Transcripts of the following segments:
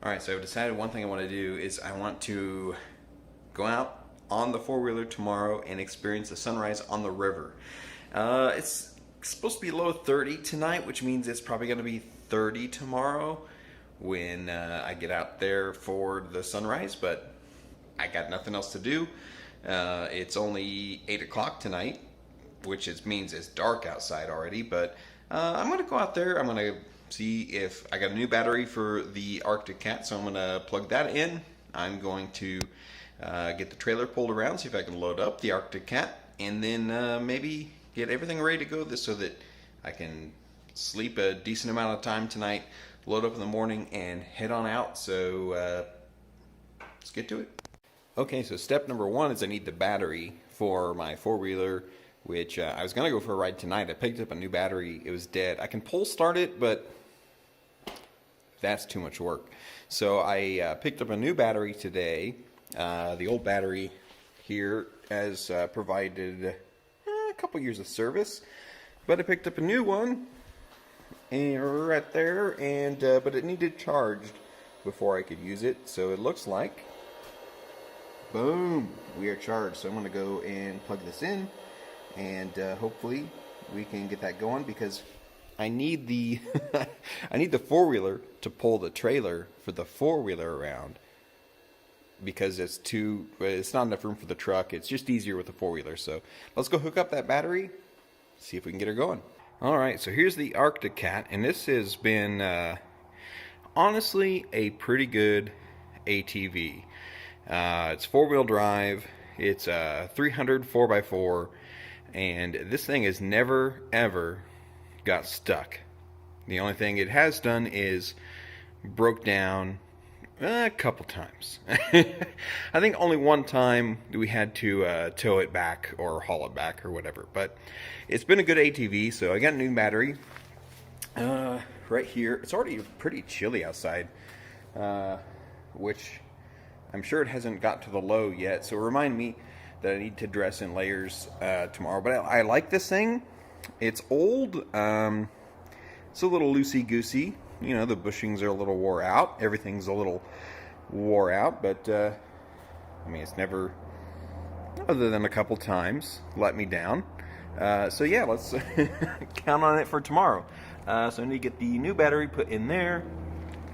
Alright, so I've decided one thing I want to do is I want to go out on the four-wheeler tomorrow and experience the sunrise on the river. It's supposed to be low 30 tonight, which means it's probably going to be 30 tomorrow when I get out there for the sunrise, but I got nothing else to do. It's only 8 o'clock tonight, which means it's dark outside already, but I'm going to go out there. I'm going to see if I got a new battery for the Arctic Cat, so I'm going to plug that in. I'm going to get the trailer pulled around, see if I can load up the Arctic Cat, and then maybe get everything ready to go so that I can sleep a decent amount of time tonight, load up in the morning, and head on out. So let's get to it. Okay, so step number one is I need the battery for my four-wheeler, which I was going to go for a ride tonight. I picked up a new battery. It was dead. I can pull start it, but that's too much work. So I picked up a new battery today. The old battery here has provided a couple years of service, but I picked up a new one right there, and but it needed charged before I could use it. So it looks like, boom, we are charged. So I'm going to go and plug this in, and hopefully we can get that going, because I need the I need the four-wheeler to pull the trailer for the four-wheeler around, because it's not enough room for the truck. It's just easier with the four-wheeler. So let's go hook up that battery, see if we can get her going. Alright, so here's the Arctic Cat, and this has been honestly a pretty good ATV. It's four-wheel drive, it's a 300 4x4, and this thing has never ever got stuck. The only thing it has done is broke down a couple times. I think only one time we had to tow it back or haul it back or whatever, but it's been a good ATV. So I got a new battery right here. It's already pretty chilly outside, which I'm sure it hasn't got to the low yet, so remind me that I need to dress in layers tomorrow. But I like this thing. It's old. It's a little loosey-goosey. You know, the bushings are a little wore out. Everything's a little wore out. But, I mean, it's never, other than a couple times, let me down. So, yeah, let's count on it for tomorrow. So I need to get the new battery put in there.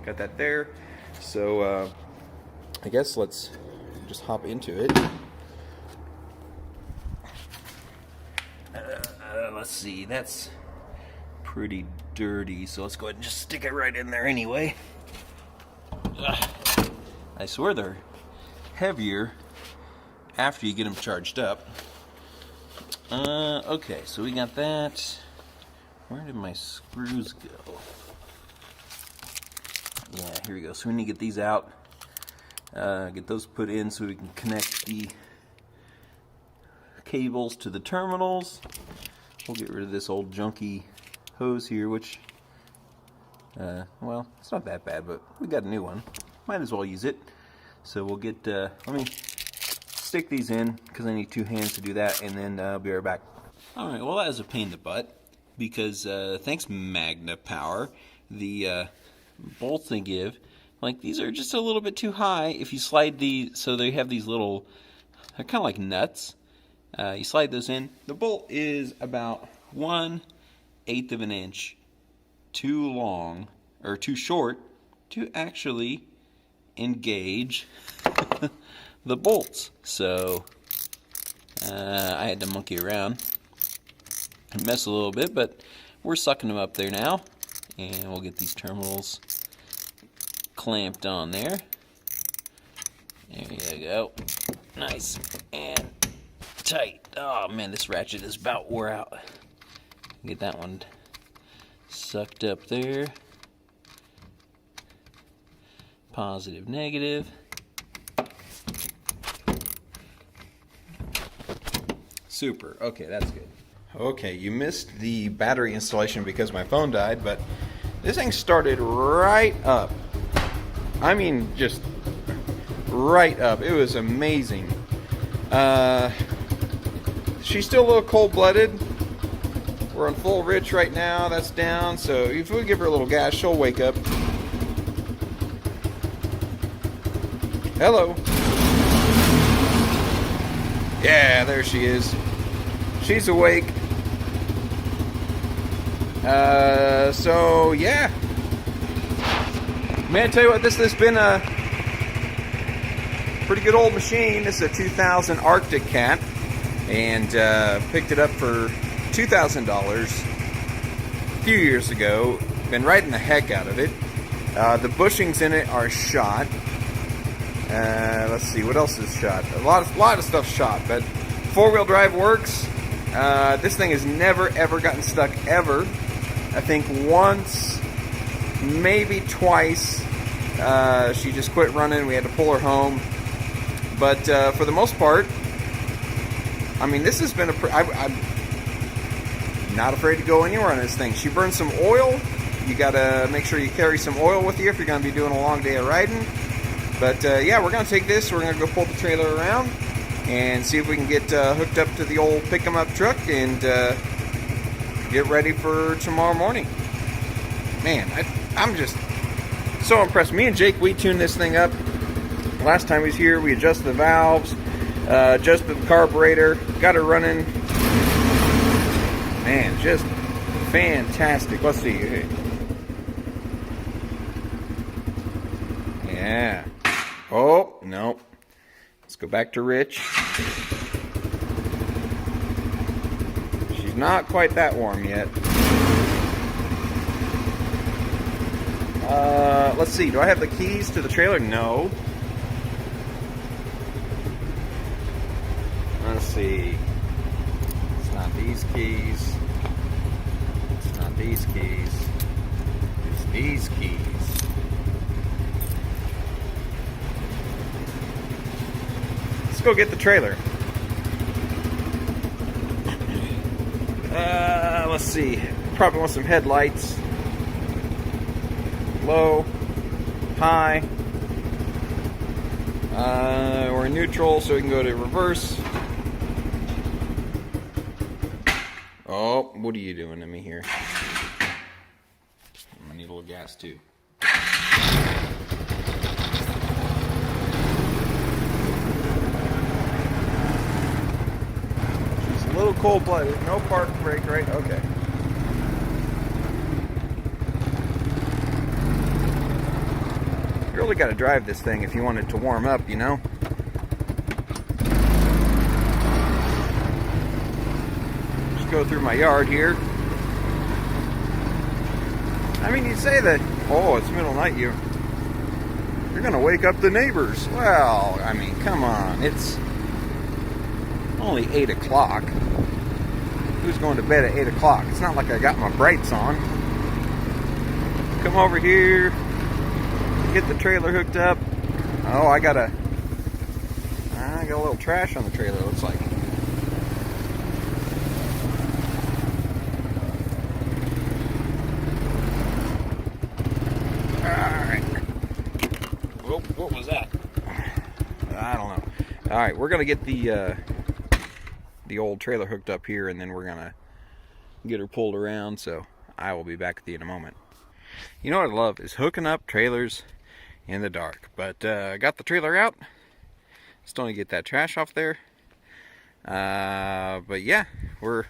Got that there. So, I guess let's just hop into it. Let's see, that's pretty dirty, so let's go ahead and just stick it right in there anyway. I swear they're heavier after you get them charged up. Okay, so we got that. Where did my screws go? Yeah, here we go. So we need to get these out, get those put in so we can connect the cables to the terminals. We'll get rid of this old junky hose here, which, well, it's not that bad, but we got a new one. Might as well use it. So we'll get, let me stick these in, because I need two hands to do that, and then I'll be right back. Alright, well, that was a pain in the butt, because thanks Magna Power, the bolts they give, like, these are just a little bit too high. If you slide these, so they have these little, they're kind of like nuts. You slide those in. The bolt is about 1/8 of an inch too long, or too short, to actually engage the bolts. So I had to monkey around and mess a little bit, but we're sucking them up there now, and we'll get these terminals clamped on there. There you go. Nice and tight. Oh man, this ratchet is about wore out. Get that one sucked up there. Positive, negative. Super. Okay, that's good. Okay, you missed the battery installation because my phone died, but this thing started right up. I mean, just right up. It was amazing. She's still a little cold-blooded. We're on full rich right now. That's down. So if we give her a little gas, she'll wake up. Hello. Yeah, there she is. She's awake. So yeah. Man, I tell you what, this has been a pretty good old machine. This is a 2000 Arctic Cat, and picked it up for $2,000 a few years ago. Been riding the heck out of it. The bushings in it are shot. Let's see, what else is shot? A lot of stuff shot, but four-wheel drive works. This thing has never ever gotten stuck ever. I think once, maybe twice, she just quit running. We had to pull her home. But for the most part, I mean, this has been I'm not afraid to go anywhere on this thing. She burns some oil. You gotta make sure you carry some oil with you if you're gonna be doing a long day of riding. But yeah, we're gonna take this. We're gonna go pull the trailer around and see if we can get hooked up to the old pick 'em up truck and get ready for tomorrow morning. Man, I'm just so impressed. Me and Jake, we tuned this thing up. Last time he was here, we adjusted the valves, adjusted the carburetor, got it running. Man, just fantastic. Let's see. Yeah. Oh, no. Let's go back to Rich. She's not quite that warm yet. Let's see. Do I have the keys to the trailer? No. Let's see. It's not these keys. It's not these keys. It's these keys. Let's go get the trailer. Let's see. Probably want some headlights. Low, high. We're in neutral, so we can go to reverse. Oh, what are you doing to me here? I'm gonna need a little gas too. She's a little cold-blooded. No park brake, right? Okay. You really got to drive this thing if you want it to warm up, you know? Just go through my yard here. I mean, you say that, oh, it's middle of the night, you're going to wake up the neighbors. Well, I mean, come on. It's only 8 o'clock. Who's going to bed at 8 o'clock? It's not like I got my brights on. Come over here. Get the trailer hooked up. Oh, I got a little trash on the trailer, looks like. Alright. Whoa, what was that? I don't know. Alright, we're gonna get the old trailer hooked up here, and then we're gonna get her pulled around, so I will be back with you in a moment. You know what I love is hooking up trailers in the dark. But I got the trailer out. Still need to get that trash off there. But yeah, it's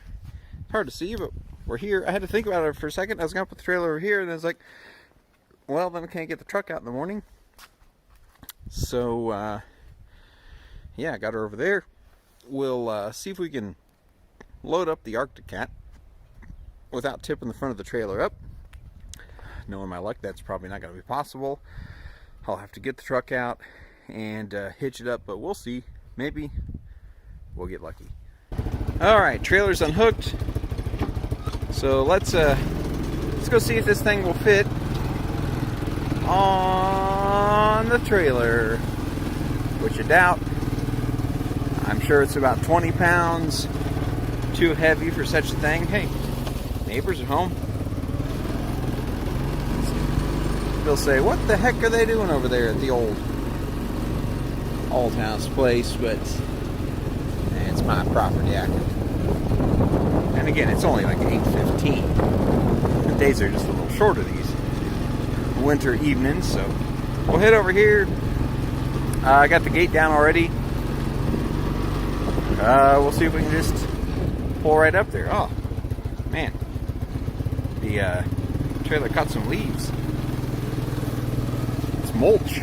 hard to see, but we're here. I had to think about it for a second. I was gonna put the trailer over here, and I was like, well, then I can't get the truck out in the morning. So yeah, I got her over there. We'll see if we can load up the Arctic Cat without tipping the front of the trailer up. Knowing my luck, that's probably not going to be possible. I'll have to get the truck out and hitch it up, but we'll see. Maybe we'll get lucky. Alright, trailer's unhooked. So let's go see if this thing will fit on the trailer, which I doubt. I'm sure it's about 20 pounds too heavy for such a thing. Hey, neighbors at home. They'll say, what the heck are they doing over there at the old house place? But it's my property. And again, it's only like 8:15. The days are just a little shorter these winter evenings. So we'll head over here. I got the gate down already. We'll see if we can just pull right up there. Oh, man. The trailer caught some leaves. It's mulch.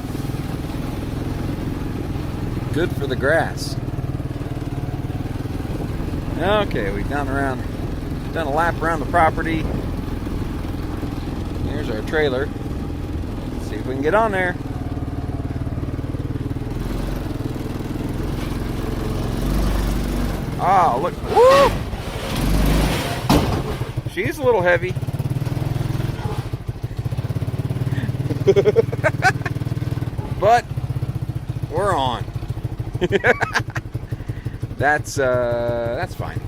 Good for the grass. Okay, we've done a lap around the property. Here's our trailer. Let's see if we can get on there. Ah, look. Woo! She's a little heavy. But we're on. That's fine.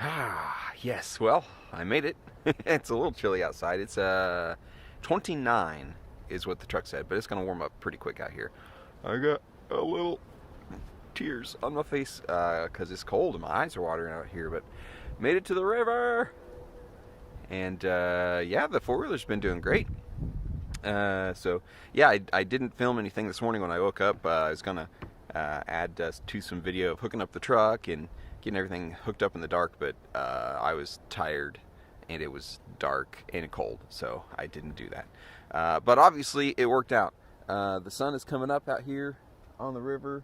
Ah, yes. Well, I made it. It's a little chilly outside. It's 29 is what the truck said, but it's gonna warm up pretty quick out here. I got a little tears on my face because it's cold and my eyes are watering out here, but made it to the river. And yeah, the four-wheeler's been doing great. So yeah, I didn't film anything this morning when I woke up. I was gonna add to some video of hooking up the truck and getting everything hooked up in the dark, but I was tired and it was dark and cold, so I didn't do that. But obviously it worked out. The sun is coming up out here on the river,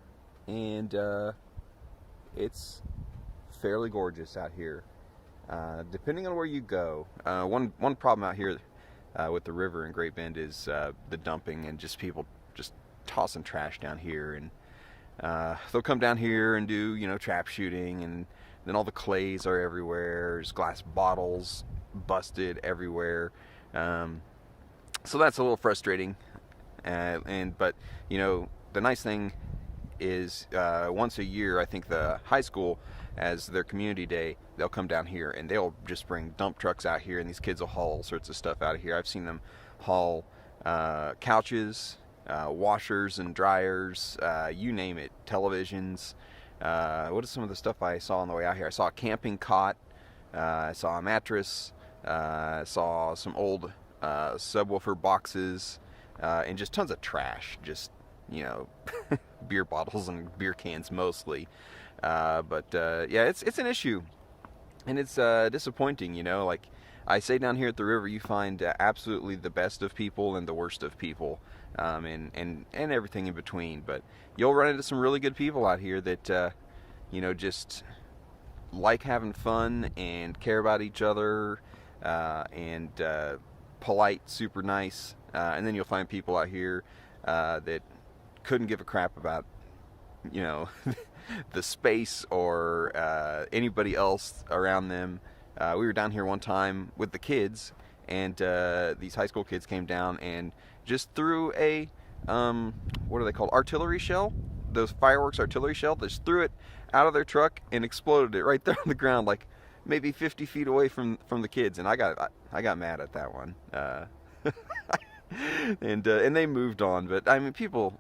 and it's fairly gorgeous out here. Depending on where you go, one problem out here with the river in Great Bend is the dumping and just people just tossing trash down here, and they'll come down here and do, you know, trap shooting, and then all the clays are everywhere. There's glass bottles busted everywhere, so that's a little frustrating. But you know, the nice thing is once a year, I think the high school, as their community day, they'll come down here and they'll just bring dump trucks out here, and these kids will haul all sorts of stuff out of here. I've seen them haul couches, washers and dryers, you name it, televisions. What is some of the stuff I saw on the way out here? I saw a camping cot, I saw a mattress, I saw some old subwoofer boxes, and just tons of trash, just, you know, beer bottles and beer cans mostly. But yeah, it's an issue, and it's disappointing, you know. Like I say, down here at the river, you find absolutely the best of people and the worst of people, and everything in between. But you'll run into some really good people out here that you know, just like having fun and care about each other, and polite, super nice. And then you'll find people out here that couldn't give a crap about, you know, the space or anybody else around them. We were down here one time with the kids, and these high school kids came down and just threw a what are they called, artillery shell, those fireworks artillery shell. They just threw it out of their truck and exploded it right there on the ground, like maybe 50 feet away from the kids. And I got mad at that one. And they moved on. But I mean, people,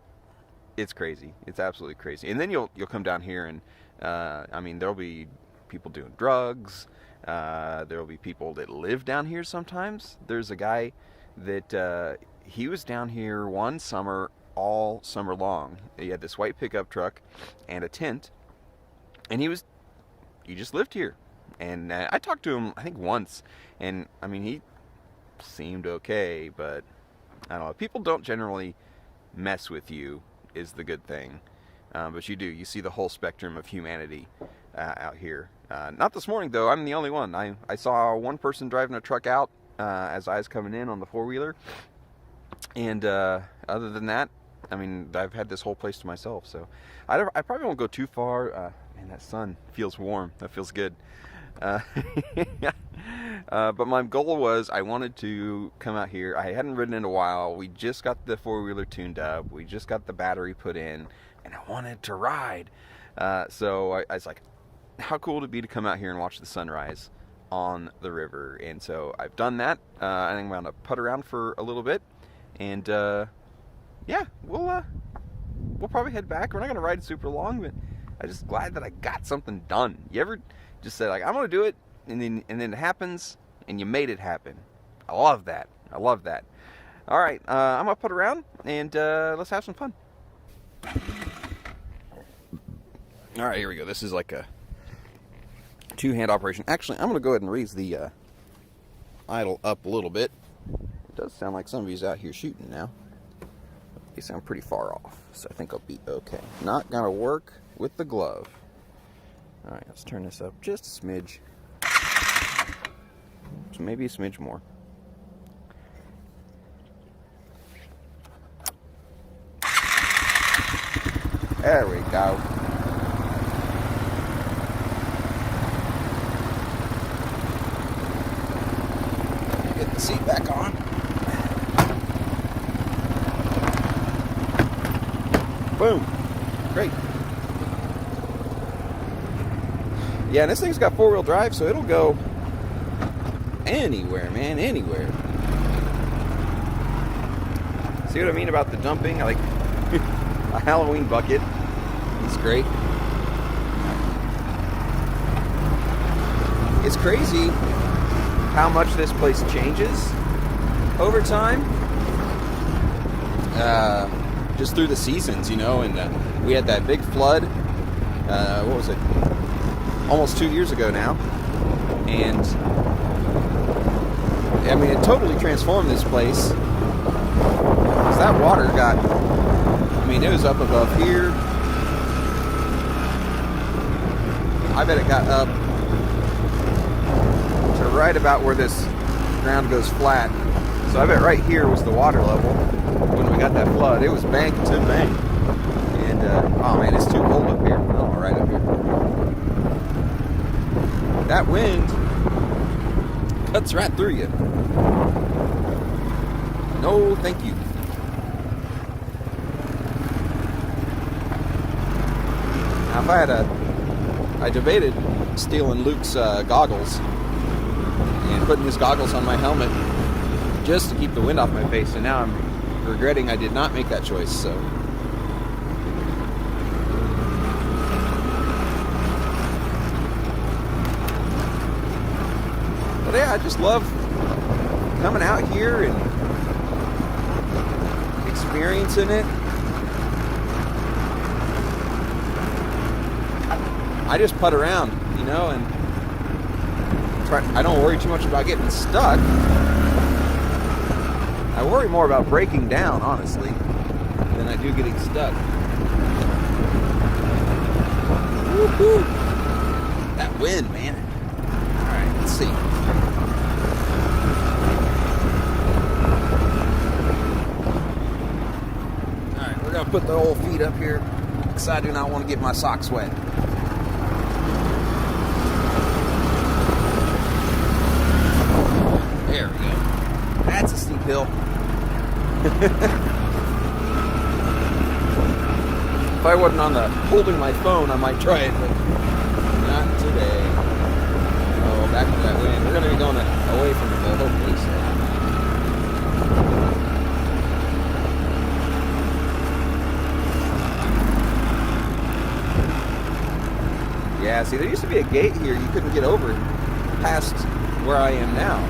it's crazy. It's absolutely crazy. And then you'll come down here, and I mean, there'll be people doing drugs. There'll be people that live down here sometimes. There's a guy that he was down here one summer, all summer long. He had this white pickup truck and a tent, and he just lived here. And I talked to him, I think, once, and I mean, he seemed okay, but I don't know. People don't generally mess with you, is the good thing. But you see the whole spectrum of humanity out here. Not this morning, though. I'm the only one. I saw one person driving a truck out as I was coming in on the four-wheeler. And other than that, I mean, I've had this whole place to myself. So I probably won't go too far. Man, that sun feels warm. That feels good. But my goal was, I wanted to come out here. I hadn't ridden in a while. We just got the four-wheeler tuned up. We just got the battery put in, and I wanted to ride. So I was like, how cool would it be to come out here and watch the sunrise on the river? And so I've done that. I think I'm going to putt around for a little bit, and yeah, we'll probably head back. We're not going to ride super long, but I'm just glad that I got something done. You ever just say, like, I'm going to do it, and then it happens, and you made it happen? I love that. I love that. All right, I'm going to put around, and let's have some fun. All right, here we go. This is like a two-hand operation. Actually, I'm going to go ahead and raise the idle up a little bit. It does sound like somebody's out here shooting now. They sound pretty far off, so I think I'll be okay. Not going to work with the glove. All right, let's turn this up just a smidge. So maybe a smidge more. There we go. Get the seat back on. Boom. Great. Yeah, and this thing's got four-wheel drive, so it'll go anywhere, man, anywhere. See what I mean about the dumping? Like a Halloween bucket. It's great. It's crazy how much this place changes over time. Just through the seasons, you know, and we had that big flood, what was it, almost 2 years ago now, and I mean, it totally transformed this place, because that water got, I mean, it was up above here. I bet it got up to right about where this ground goes flat, so I bet right here was the water level. When we got that flood, it was bank to bank. And, oh man, it's too cold up here. Oh, right up here. That wind cuts right through you. No, thank you. Now, if I debated stealing Luke's goggles and putting his goggles on my helmet just to keep the wind off my face, and now I'm regretting I did not make that choice, so. But yeah, I just love coming out here and experiencing it. I just putt around, you know, and I don't worry too much about getting stuck. I worry more about breaking down, honestly, than I do getting stuck. Woo-hoo! That wind, man. Alright, let's see. Alright, we're gonna put the old feet up here, because I do not want to get my socks wet. There we go. That's a steep hill. If I wasn't on the holding my phone, I might try it, but not today. Oh, back to that wind. We're going to be going away from it, though, hopefully. So. Yeah, see, there used to be a gate here you couldn't get over past where I am now.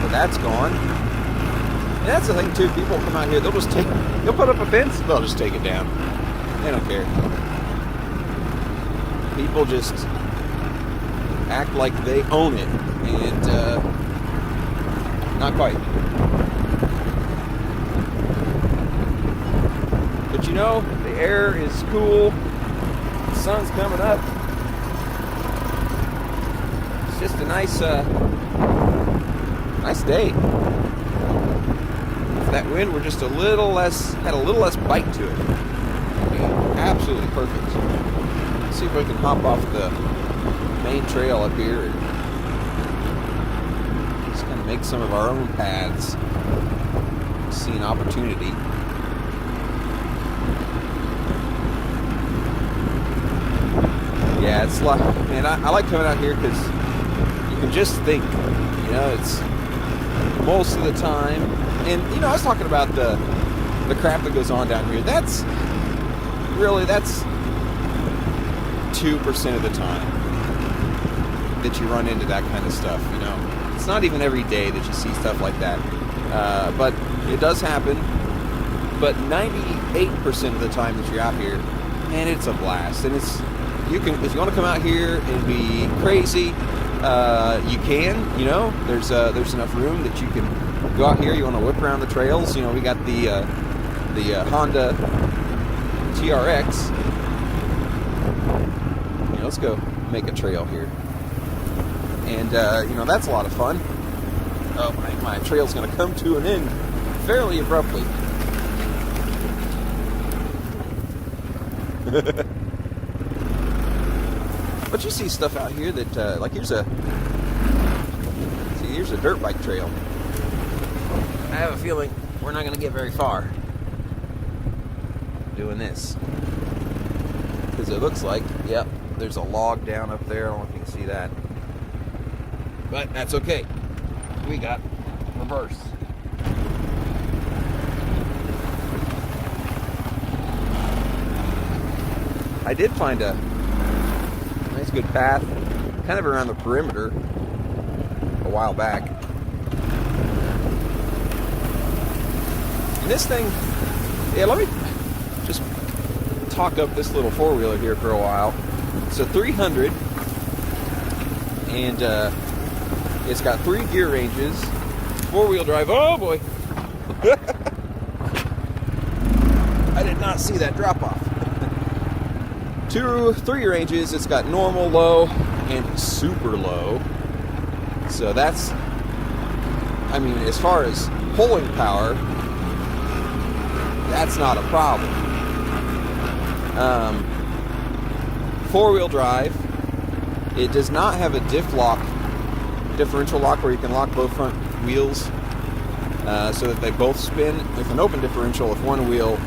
But that's gone. And that's the thing too, people come out here, they'll put up a fence, they'll just take it down. They don't care. People just act like they own it, and not quite. But you know, the air is cool, the sun's coming up. It's just a nice day. If that wind were just had a little less bite to it, it'd be absolutely perfect. Let's see if I can hop off the main trail up here and just kind of make some of our own paths. See an opportunity. Yeah, it's like, man, I like coming out here because you can just think, you know, it's most of the time. And, you know, I was talking about the crap that goes on down here. That's 2% of the time that you run into that kind of stuff, you know. It's not even every day that you see stuff like that. But it does happen. but 98% of the time that you're out here, and it's a blast. And it's, you can, if you want to come out here and be crazy, you can. You know, there's enough room that you can go out here. You want to whip around the trails. You know, we got the Honda TRX. You know, let's go make a trail here, and you know, that's a lot of fun. Oh, my trail's going to come to an end fairly abruptly. But you see stuff out here that, like here's a dirt bike trail. I have a feeling we're not going to get very far doing this, because it looks like, yep, there's a log down up there. I don't know if you can see that, but that's okay. We got reverse. I did find a nice good path kind of around the perimeter a while back. And this thing, yeah, let me just talk up this little four-wheeler here for a while. It's a 300, and it's got 3 gear ranges, 4-wheel drive. Oh boy! I did not see that drop off. 3 ranges. It's got normal, low, and super low. So that's, I mean, as far as pulling power, that's not a problem. 4-wheel drive. It does not have a differential lock where you can lock both front wheels so that they both spin. With an open differential, if one wheel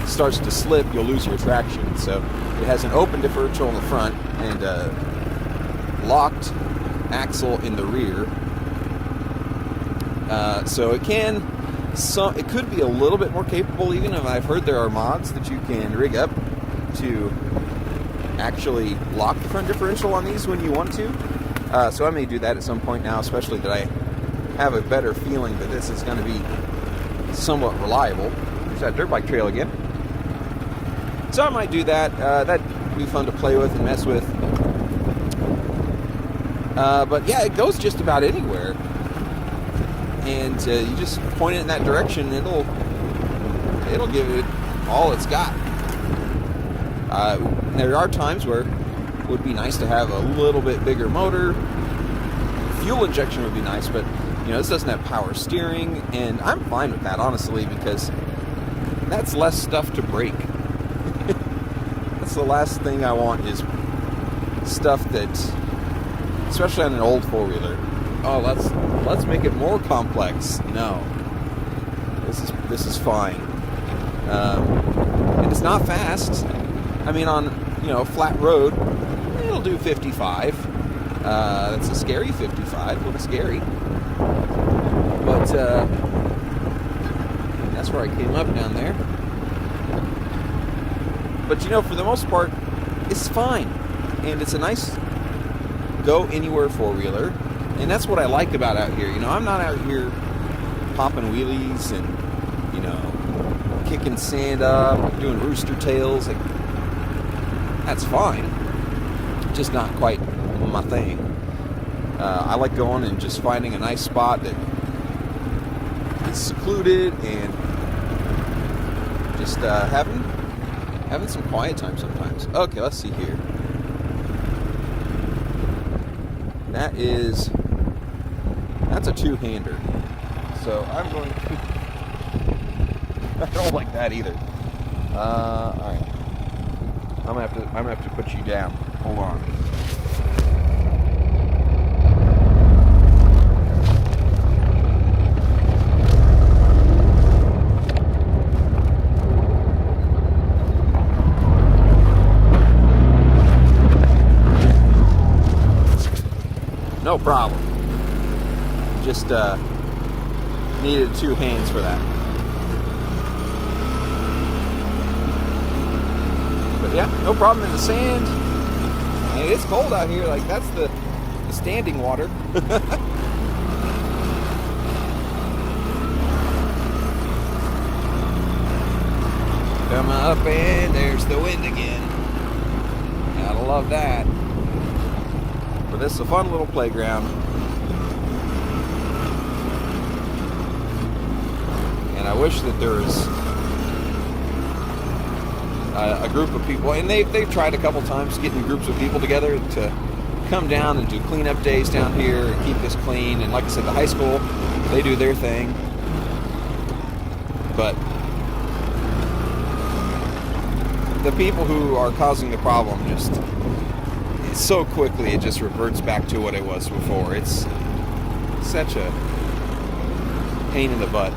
starts to slip, you'll lose your traction. So it has an open differential in the front and a locked axle in the rear. So it could be a little bit more capable, even if I've heard there are mods that you can rig up to actually lock the front differential on these when you want to. So I may do that at some point now, especially that I have a better feeling that this is going to be somewhat reliable. There's that dirt bike trail again. So I might do that. That'd be fun to play with and mess with. But yeah, it goes just about anywhere. And you just point it in that direction, it'll give it all it's got. There are times where it would be nice to have a little bit bigger motor. Fuel injection would be nice, but you know, this doesn't have power steering, and I'm fine with that, honestly, because that's less stuff to break. That's the last thing I want, is stuff that, especially on an old four-wheeler, oh, let's make it more complex. No, this is fine, and it's not fast. I mean, on, you know, flat road, it'll do 55. That's a scary 55. Looks scary, but that's where I came up down there. But you know, for the most part, it's fine, and it's a nice go anywhere four-wheeler. And that's what I like about out here. You know, I'm not out here popping wheelies and, you know, kicking sand up, doing rooster tails. Like, that's fine. Just not quite my thing. I like going and just finding a nice spot that is secluded and just having some quiet time sometimes. Okay, let's see here. That's a two-hander. So I'm going to... I don't like that either. Alright. I'm gonna have to put you down. Hold on. No problem. Just needed 2 hands for that. But yeah, no problem in the sand. And it's cold out here. Like, that's the standing water. come up and there's the wind again. Gotta love that. But this is a fun little playground. And I wish that there was a group of people, and they've tried a couple times getting groups of people together to come down and do cleanup days down here and keep this clean. And like I said, the high school, they do their thing. But the people who are causing the problem just so quickly, it just reverts back to what it was before. It's such a pain in the butt.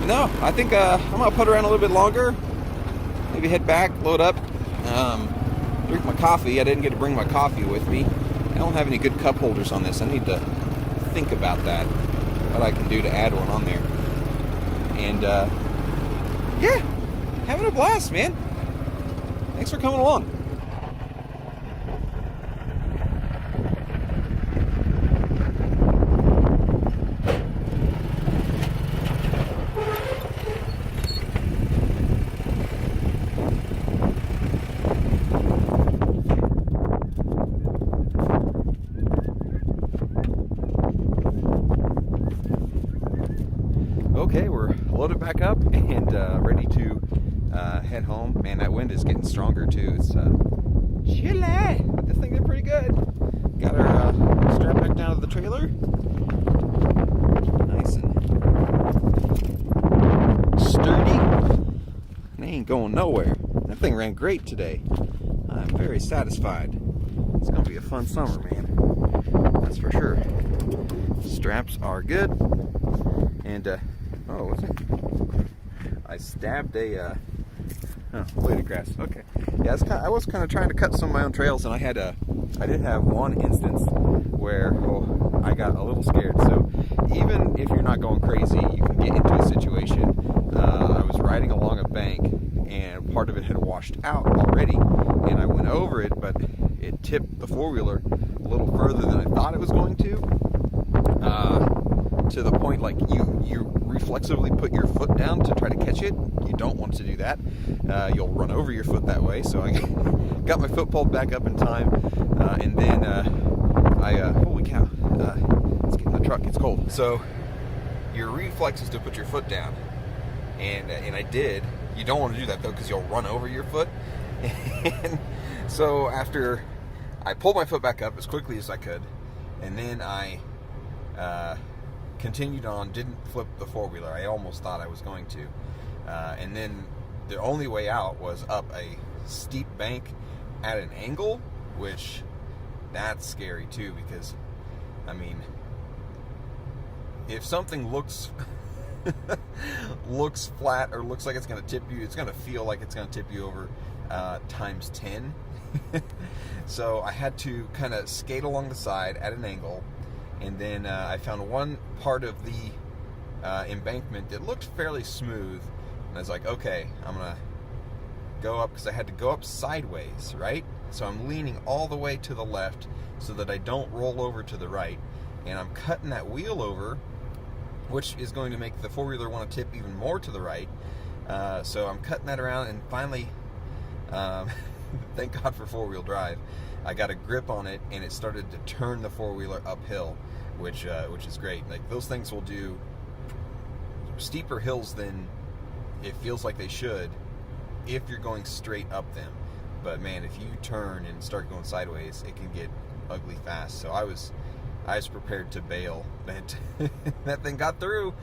No, I think I'm gonna put around a little bit longer. Maybe head back, load up, drink my coffee. I didn't get to bring my coffee with me. I don't have any good cup holders on this. I need to think about that, what I can do to add one on there. And yeah, having a blast, man. Thanks for coming along. Okay, we're loaded back up and ready to head home. Man, that wind is getting stronger too. It's chilly, but this thing did pretty good. Got our strap back down to the trailer. Nice and sturdy. And they ain't going nowhere. That thing ran great today. I'm very satisfied. It's gonna be a fun summer, man. That's for sure. Straps are good. And oh, what's it? I stabbed a blade of grass. Okay, yeah, I was kind of trying to cut some of my own trails, and I did have one instance where I got a little scared. So even if you're not going crazy, you can get into a situation. I was riding along a bank, and part of it had washed out already, and I went over it, but it tipped the four-wheeler a little further than I thought it was going to the point like you reflexively put your foot down to try to catch it. You don't want to do that. You'll run over your foot that way. So I got my foot pulled back up in time, and then holy cow, let's get in the truck, it's cold. So your reflex is to put your foot down, and I did. You don't want to do that though, because you'll run over your foot. And so after I pulled my foot back up as quickly as I could, and then I continued on, didn't flip the four-wheeler. I almost thought I was going to. And then the only way out was up a steep bank at an angle, which that's scary too, because, I mean, if something looks looks flat or looks like it's going to tip you, it's going to feel like it's going to tip you over times 10. So I had to kind of skate along the side at an angle. And then I found one part of the embankment that looked fairly smooth. And I was like, okay, I'm going to go up, because I had to go up sideways, right? So I'm leaning all the way to the left so that I don't roll over to the right. And I'm cutting that wheel over, which is going to make the four-wheeler want to tip even more to the right. So I'm cutting that around, and finally, thank God for four-wheel drive, I got a grip on it, and it started to turn the four-wheeler uphill, which is great. Like, those things will do steeper hills than it feels like they should if you're going straight up them. But man, if you turn and start going sideways, it can get ugly fast. So I was prepared to bail. That thing got through.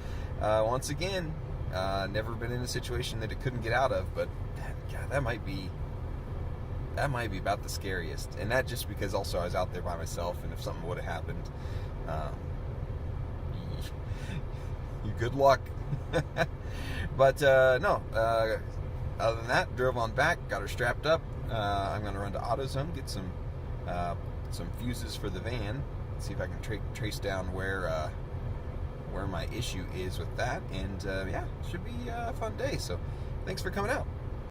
Once again, never been in a situation that it couldn't get out of. But God, that might be about the scariest. And that just because also I was out there by myself, and if something would have happened, you good luck. But no, other than that, drove on back, got her strapped up. I'm going to run to AutoZone, get some fuses for the van, see if I can trace down where my issue is with that. And yeah, it should be a fun day. So thanks for coming out.